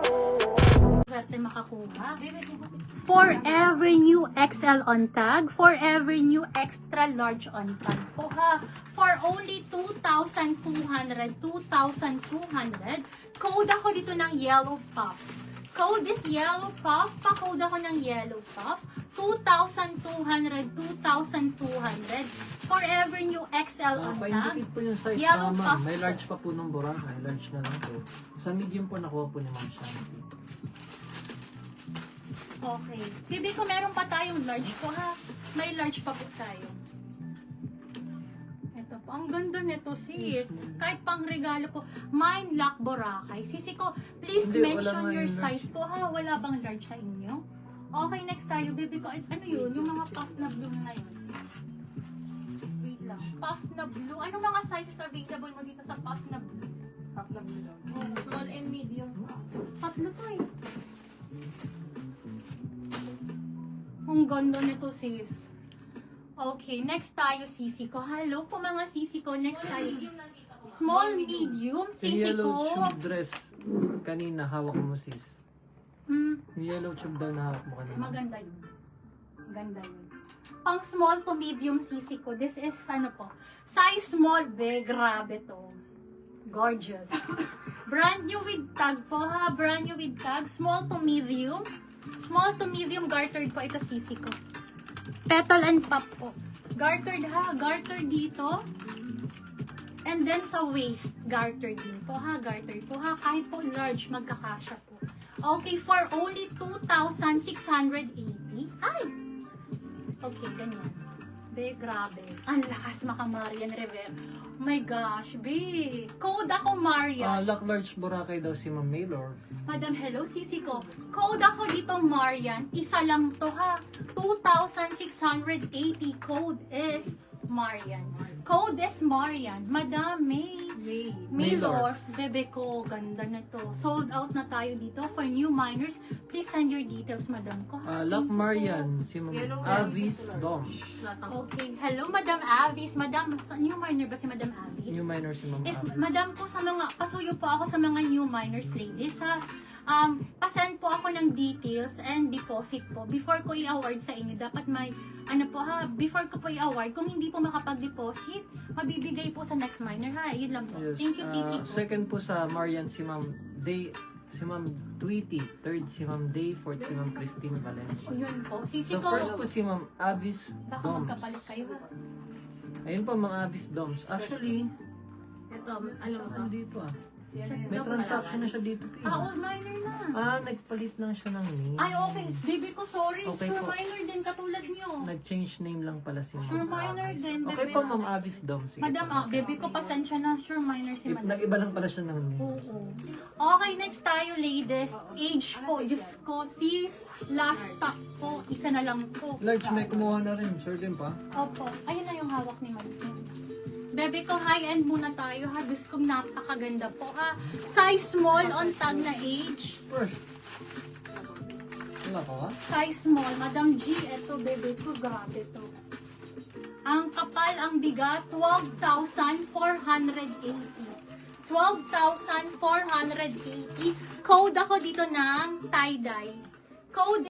Swerte makakuha. For every new XL on tag, for every new extra large on tag po ha. For only 2,200, 2,200, code ako dito ng yellow puff. Code is yellow puff, pa-code ako ng yellow puff. 2,200, 2,200. For every new XL on tag, Paindikit po yung size yellow pa, puff. ma'am. May large pa po ng Boracay. Large na lang po. Sa medium po nakuha po ni Ma'am Shanti. Okay. Bibi ko meron pa tayong large po ha. May large pa po tayo. Ito po. Ang ganda nito sis. Kahit pang regalo po. Mine Lock Boracay. Sisi ko, please Hindi, wala mention nga your yung size po ha. Wala bang large sa inyo? Okay, next tayo. Bibi ko, ano yun? Yung mga puff na blue na yun. Wait lang. Puff na blue. Ano mga sizes available mo dito sa puff na blue? Half na bilog. Small and medium. Tatlo to eh. Ang ganda nito sis. Okay, next tayo sisi ko. Hello po mga sisi ko. Next tayo. Small, medium. Yung Sisi yellow ko. tube dress kanina, hawak mo sis. Yung yellow tube daw na hawak mo kanina. Maganda yun. Maganda yun. Pang small to medium sisi ko. This is ano po. Size small, be. Grabe to. Gorgeous. Brand new with tag po ha. Brand new with tag. Small to medium. Small to medium gartered po ito sisi ko. Petal and pop po. Gartered ha. Gartered dito. And then sa waist, gartered din po ha. Gartered po ha. Kahit po large, magkakasya po. Okay, for only 2,680. Ay! Okay, ganyan. Be, grabe. Ang lakas maka Marian Rivera. Oh my gosh, be. Code ako Marian. Lock large Boracay daw si Ma'am Maylor. Madam, hello, sisi ko. Code ako dito, Marian. Isa lang to, ha. 2,680. Code is Marian. Code is Marian. Madam, Maylor. Bebe ko, ganda na to. Sold out na tayo dito for new minors. Please send your details, madam ko. ha? Lock Thank you Marian, po. si Ma'am Yellow Avis and Dom. Okay. Hello, Madam Avis. Madam, new minor ba si Madam Avis? New minor si Ma'am If, Avis. madam po, sa mga, pasuyo po ako sa mga new minors ladies, ha. Pasend po ako ng details and deposit po. Before ko i-award sa inyo, dapat may, ano po ha, before ko po i-award, kung hindi po makapag-deposit, mabibigay po sa next minor ha. Yun lang po. Yes. Thank you, Sisi po. Second po sa Marian si Ma'am Day, si Ma'am Tweety. Third si Ma'am Day. Fourth si Ma'am Christine Valencia. O yun po. Sisi So ko, first po si Ma'am Avis baka Doms. magkapalit kayo ha. Ayun po mga Avis Doms. Actually, Ito, ano ano dito ah. Yan, May transaction na siya dito. Old minor na. Nagpalit lang siya ng name. Ay, okay. Baby ko, sorry. Okay Sure po. minor din, katulad nyo. Nag-change name lang pala si Ma'am Sure minor Avis. din, Okay bebe. po Ma'am Avis Doms. Sige Madam, po. baby ko, pasensya na. Sure minor si madam. Nag-iba lang pala siya ng name. Oo. Okay, next tayo, ladies. Age po, Diyos ko. Sis, last stock po. Isa na lang po. Large, may kumuha na rin. Sure din pa. Opo. Ayun na yung hawak ni madam. Bebe ko, high-end muna tayo ha. Diyos ko, napakaganda po ha. Size small on tag na age. First. Wala pa ba? Size small. Madam G, eto bebe ko, grabe to. Ang kapal, ang bigat, 12,480. 12,480. Code ako dito ng tie-dye. Code